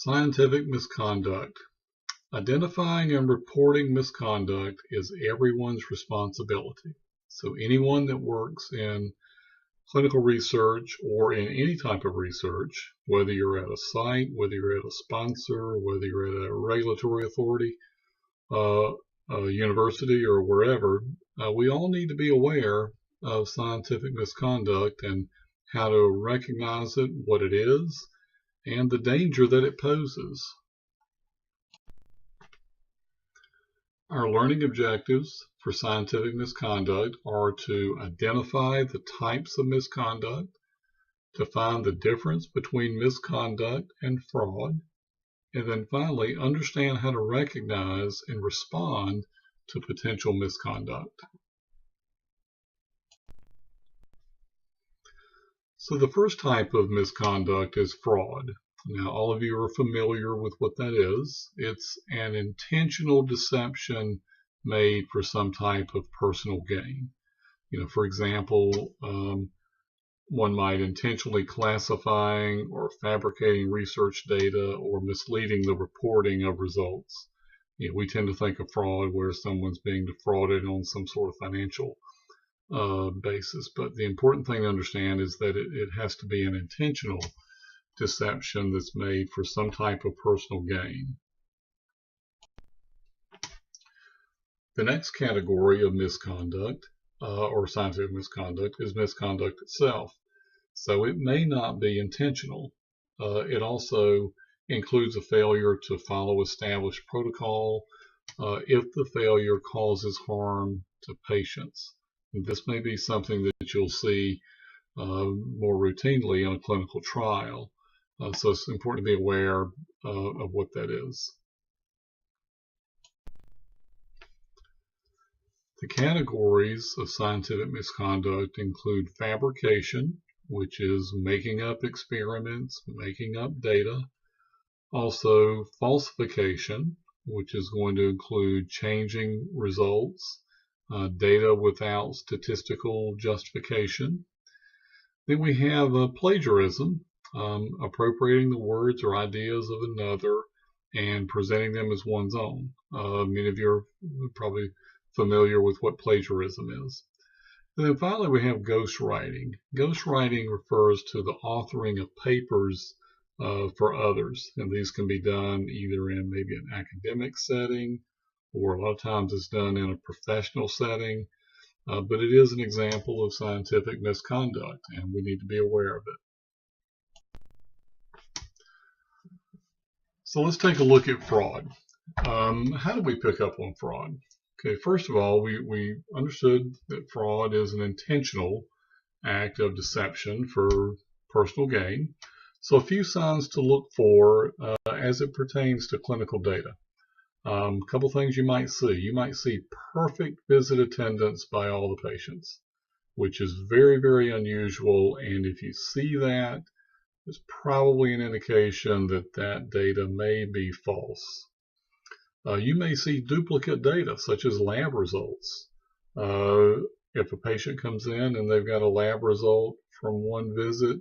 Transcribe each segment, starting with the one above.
Scientific misconduct. Identifying and reporting misconduct is everyone's responsibility. So anyone that works in clinical research or in any type of research, whether you're at a site, whether you're at a sponsor, whether you're at a regulatory authority, a university, or wherever, we all need to be aware of scientific misconduct and how to recognize it, what it is, and the danger that it poses. Our learning objectives for scientific misconduct are to identify the types of misconduct, to find the difference between misconduct and fraud, and then finally understand how to recognize and respond to potential misconduct. So the first type of misconduct is fraud. Now, all of you are familiar with what that is. It's an intentional deception made for some type of personal gain. For example, one might intentionally classifying or fabricating research data or misleading the reporting of results. We tend to think of fraud where someone's being defrauded on some sort of financial basis, but the important thing to understand is that it has to be an intentional deception that's made for some type of personal gain. The next category of misconduct or scientific misconduct is misconduct itself. So it may not be intentional. It also includes a failure to follow established protocol if the failure causes harm to patients. And this may be something that you'll see more routinely in a clinical trial. So it's important to be aware of what that is. The categories of scientific misconduct include fabrication, which is making up experiments, making up data. Also falsification, which is going to include changing results, data without statistical justification. Then we have plagiarism, appropriating the words or ideas of another and presenting them as one's own. Many of you are probably familiar with what plagiarism is. And then finally we have ghostwriting. Ghostwriting refers to the authoring of papers for others, and these can be done either in maybe an academic setting, or a lot of times it's done in a professional setting, but it is an example of scientific misconduct, and we need to be aware of it. So let's take a look at fraud. How do we pick up on fraud? Okay, first of all, we understood that fraud is an intentional act of deception for personal gain. So a few signs to look for as it pertains to clinical data. A couple things you might see. You might see perfect visit attendance by all the patients, which is very, very unusual. And if you see that, it's probably an indication that that data may be false. You may see duplicate data, such as lab results. If a patient comes in and they've got a lab result from one visit,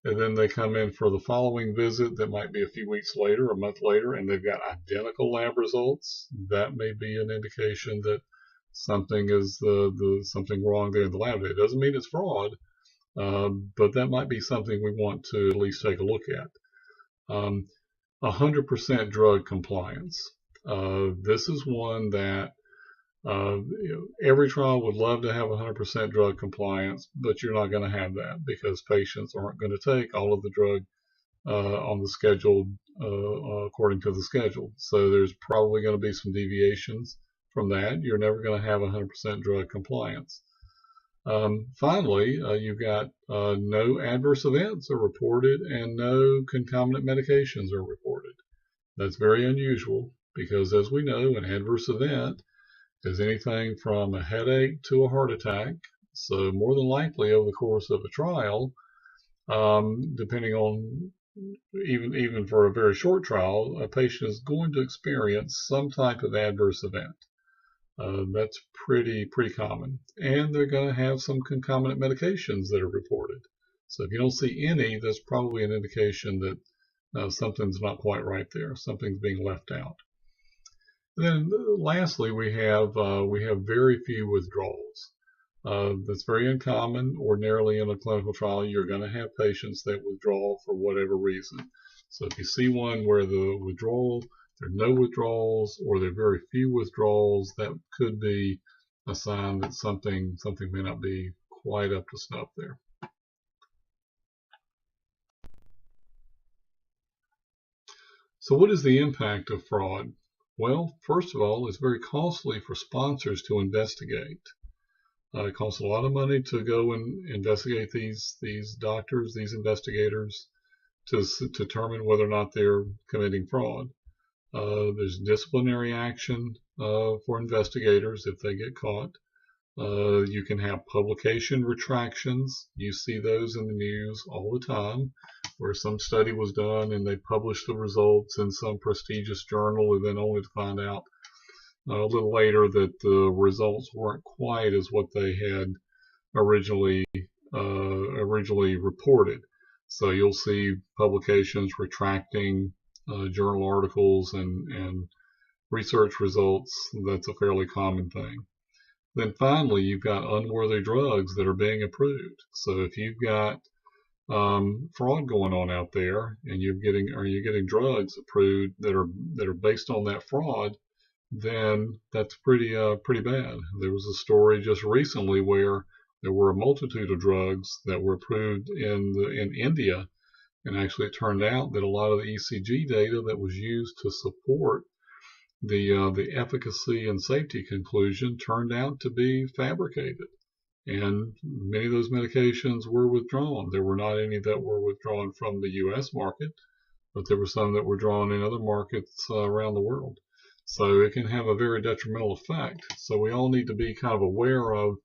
and then they come in for the following visit that might be a few weeks later, a month later, and they've got identical lab results, that may be an indication that something is something wrong there in the lab. It doesn't mean it's fraud, but that might be something we want to at least take a look at. 100% drug compliance. This is one that every trial would love to have 100% drug compliance, but you're not going to have that because patients aren't going to take all of the drug on the schedule according to the schedule. So there's probably going to be some deviations from that. You're never going to have 100% drug compliance. Finally, you've got no adverse events are reported and no concomitant medications are reported. That's very unusual because, as we know, an adverse event is anything from a headache to a heart attack. So more than likely over the course of a trial, depending on even for a very short trial, a patient is going to experience some type of adverse event. That's pretty common. And they're going to have some concomitant medications that are reported. So if you don't see any, that's probably an indication that something's not quite right there. Something's being left out. Then lastly, we have very few withdrawals. That's very uncommon. Ordinarily in a clinical trial, you're going to have patients that withdraw for whatever reason. So if you see one where there are no withdrawals, or there are very few withdrawals, that could be a sign that something may not be quite up to snuff there. So what is the impact of fraud? Well, first of all, it's very costly for sponsors to investigate. It costs a lot of money to go and investigate these doctors, these investigators, to determine whether or not they're committing fraud. There's disciplinary action for investigators if they get caught. You can have publication retractions. You see those in the news all the time, where some study was done and they published the results in some prestigious journal, and then only to find out a little later that the results weren't quite as what they had originally reported. So you'll see publications retracting journal articles and research results. That's a fairly common thing. Then finally, you've got unworthy drugs that are being approved. So if you've got fraud going on out there, and you're getting drugs approved that are based on that fraud, then that's pretty bad. There was a story just recently where there were a multitude of drugs that were approved in India, and actually it turned out that a lot of the ECG data that was used to support the efficacy and safety conclusion turned out to be fabricated, and many of those medications were withdrawn. There were not any that were withdrawn from the U.S. market, but there were some that were drawn in other markets around the world. So it can have a very detrimental effect. So we all need to be kind of aware of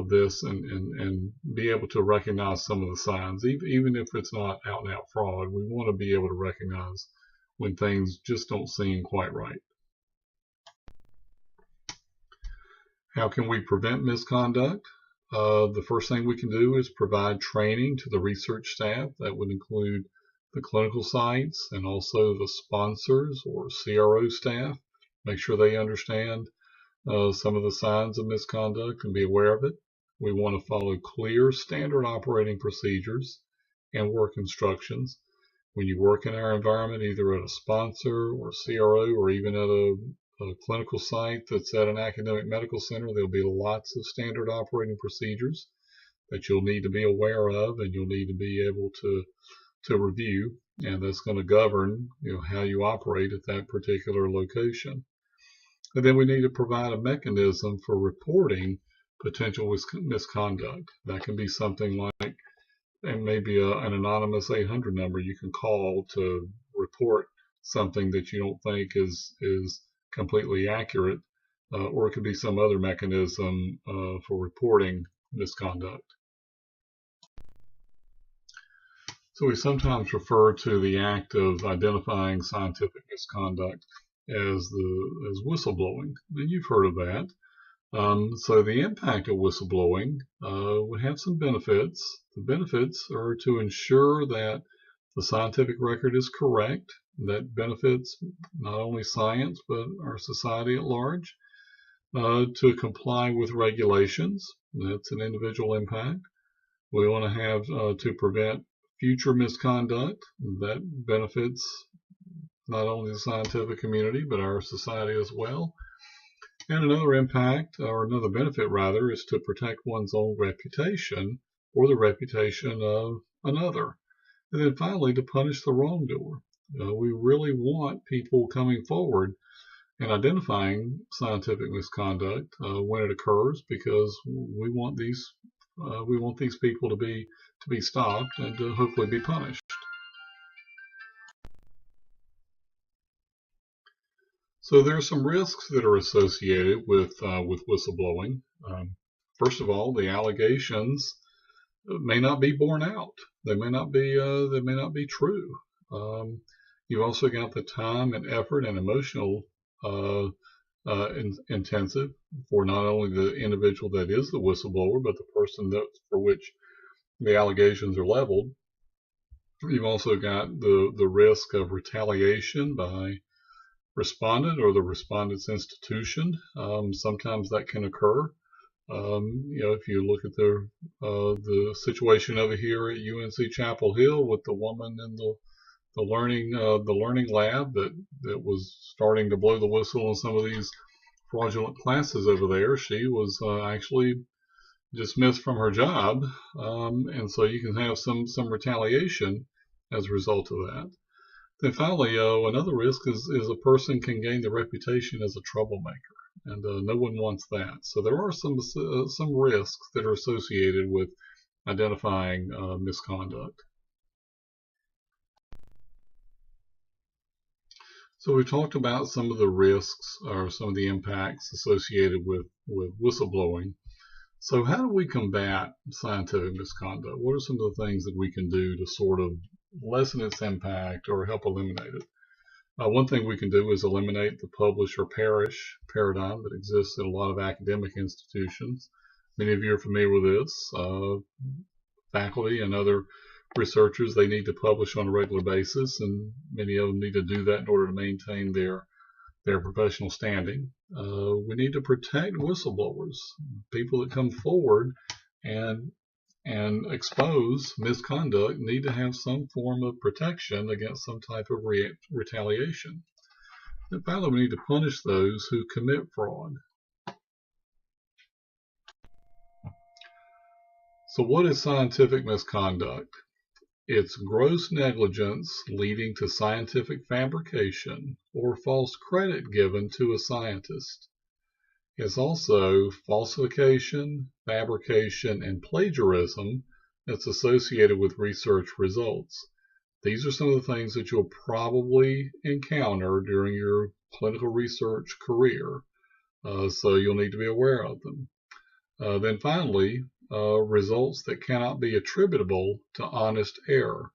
this and be able to recognize some of the signs. Even if it's not out and out fraud, we want to be able to recognize when things just don't seem quite right. How can we prevent misconduct? The first thing we can do is provide training to the research staff. That would include the clinical sites and also the sponsors or CRO staff. Make sure they understand some of the signs of misconduct and be aware of it. We want to follow clear standard operating procedures and work instructions. When you work in our environment, either at a sponsor or CRO or even at a clinical site that's at an academic medical center, there'll be lots of standard operating procedures that you'll need to be aware of, and you'll need to be able to review, and that's going to govern how you operate at that particular location. And then we need to provide a mechanism for reporting potential misconduct. That can be something like, and maybe an anonymous 800 number you can call to report something that you don't think is completely accurate, or it could be some other mechanism for reporting misconduct. So we sometimes refer to the act of identifying scientific misconduct as whistleblowing, and you've heard of that. So the impact of whistleblowing would have some benefits. The benefits are to ensure that the scientific record is correct. That benefits not only science but our society at large. To comply with regulations, that's an individual impact. We want to have to prevent future misconduct. That benefits not only the scientific community but our society as well. And another impact, or another benefit rather, is to protect one's own reputation or the reputation of another. And then finally, to punish the wrongdoer. We really want people coming forward and identifying scientific misconduct when it occurs, because we want these people to be stopped and to hopefully be punished. So there are some risks that are associated with whistleblowing. First of all, the allegations may not be borne out. They may not be true. You've also got the time and effort and emotional intensive for not only the individual that is the whistleblower, but the person for which the allegations are leveled. You've also got the risk of retaliation by respondent or the respondent's institution. Sometimes that can occur. If you look at the situation over here at UNC Chapel Hill with the woman in the learning lab that was starting to blow the whistle on some of these fraudulent classes over there, she was actually dismissed from her job, and so you can have some retaliation as a result of that. Then finally, another risk is a person can gain the reputation as a troublemaker, and no one wants that. So there are some risks that are associated with identifying misconduct. So we talked about some of the risks or some of the impacts associated with whistleblowing. So how do we combat scientific misconduct? What are some of the things that we can do to sort of lessen its impact or help eliminate it? One thing we can do is eliminate the publish or perish paradigm that exists in a lot of academic institutions. Many of you are familiar with this. Faculty and other researchers, they need to publish on a regular basis, and many of them need to do that in order to maintain their professional standing. We need to protect whistleblowers, people that come forward and expose misconduct need to have some form of protection against some type of retaliation. And finally, we need to punish those who commit fraud. So what is scientific misconduct? It's gross negligence leading to scientific fabrication or false credit given to a scientist. It's also falsification, fabrication, and plagiarism that's associated with research results. These are some of the things that you'll probably encounter during your clinical research career, so you'll need to be aware of them. Then finally, results that cannot be attributable to honest error.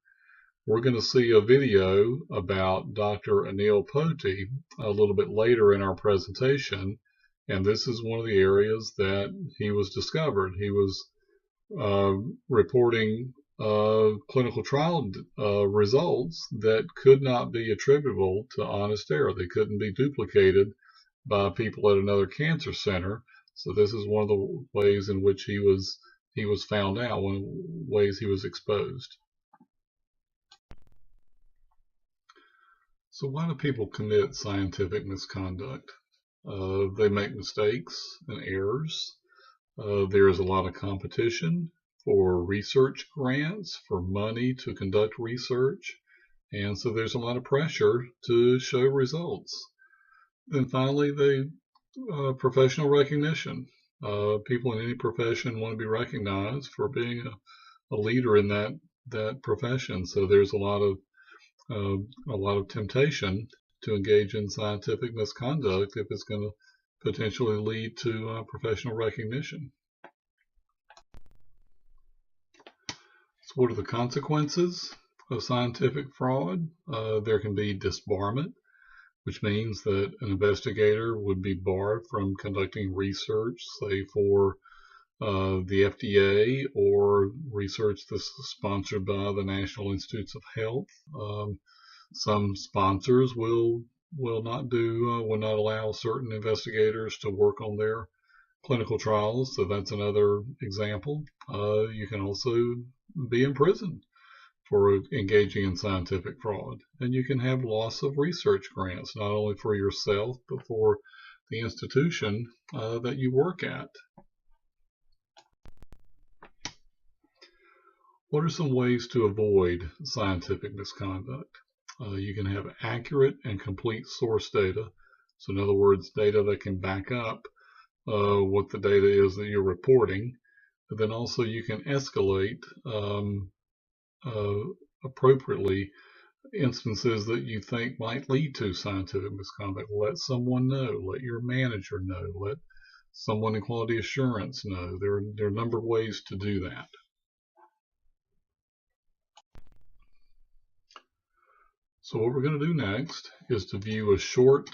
We're going to see a video about Dr. Anil Poti a little bit later in our presentation, and this is one of the areas that he was discovered. He was reporting clinical trial results that could not be attributable to honest error. They couldn't be duplicated by people at another cancer center. So this is one of the ways in which he was found out, one of the ways he was exposed. So why do people commit scientific misconduct? They make mistakes and errors. There is a lot of competition for research grants, for money to conduct research, and so there's a lot of pressure to show results. Then finally, professional recognition. People in any profession want to be recognized for being a leader in that profession. So there's a lot of temptation to engage in scientific misconduct if it's going to potentially lead to professional recognition. So what are the consequences of scientific fraud? There can be disbarment, which means that an investigator would be barred from conducting research, say for the FDA or research that's sponsored by the National Institutes of Health. Some sponsors will not allow certain investigators to work on their clinical trials, so that's another example. You can also be imprisoned for engaging in scientific fraud, and you can have loss of research grants, not only for yourself but for the institution that you work at. What are some ways to avoid scientific misconduct? You can have accurate and complete source data. So in other words, data that can back up what the data is that you're reporting. But then also you can escalate appropriately instances that you think might lead to scientific misconduct. Let someone know, let your manager know, let someone in quality assurance know. There are a number of ways to do that. So what we're going to do next is to view a short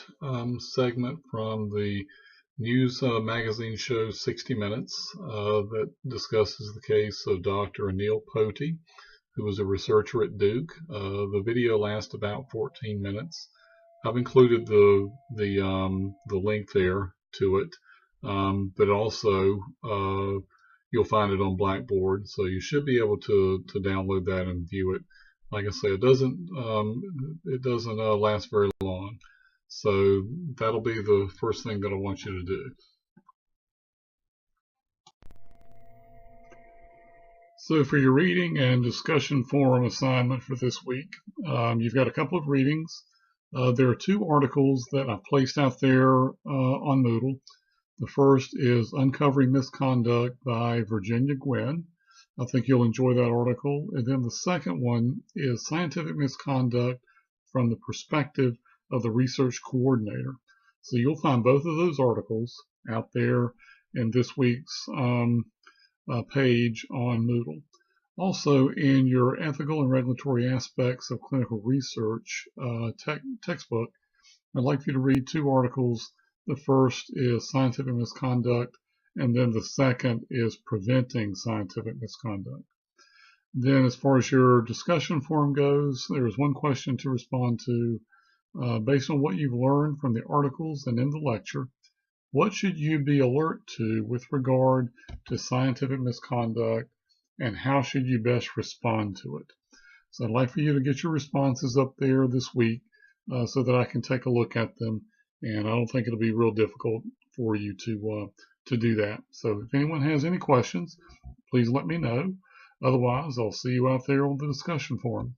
segment from the news magazine show 60 Minutes that discusses the case of Dr. Anil Poti, who was a researcher at Duke. The video lasts about 14 minutes. I've included the link there to it, but also you'll find it on Blackboard, so you should be able to download that and view it. Like I say, it doesn't last very long, so that'll be the first thing that I want you to do. So for your reading and discussion forum assignment for this week, you've got a couple of readings. There are two articles that I've placed out there on Moodle. The first is Uncovering Misconduct by Virginia Gwynn. I think you'll enjoy that article. And then the second one is Scientific Misconduct from the Perspective of the Research Coordinator. So you'll find both of those articles out there in this week's page on Moodle. Also, in your Ethical and Regulatory Aspects of Clinical Research textbook, I'd like for you to read two articles. The first is Scientific Misconduct, and then the second is Preventing Scientific Misconduct. Then, as far as your discussion forum goes, there is one question to respond to. Based on what you've learned from the articles and in the lecture, what should you be alert to with regard to scientific misconduct, and how should you best respond to it? So I'd like for you to get your responses up there this week so that I can take a look at them, and I don't think it'll be real difficult for you to do that. So if anyone has any questions, please let me know. Otherwise, I'll see you out there on the discussion forum.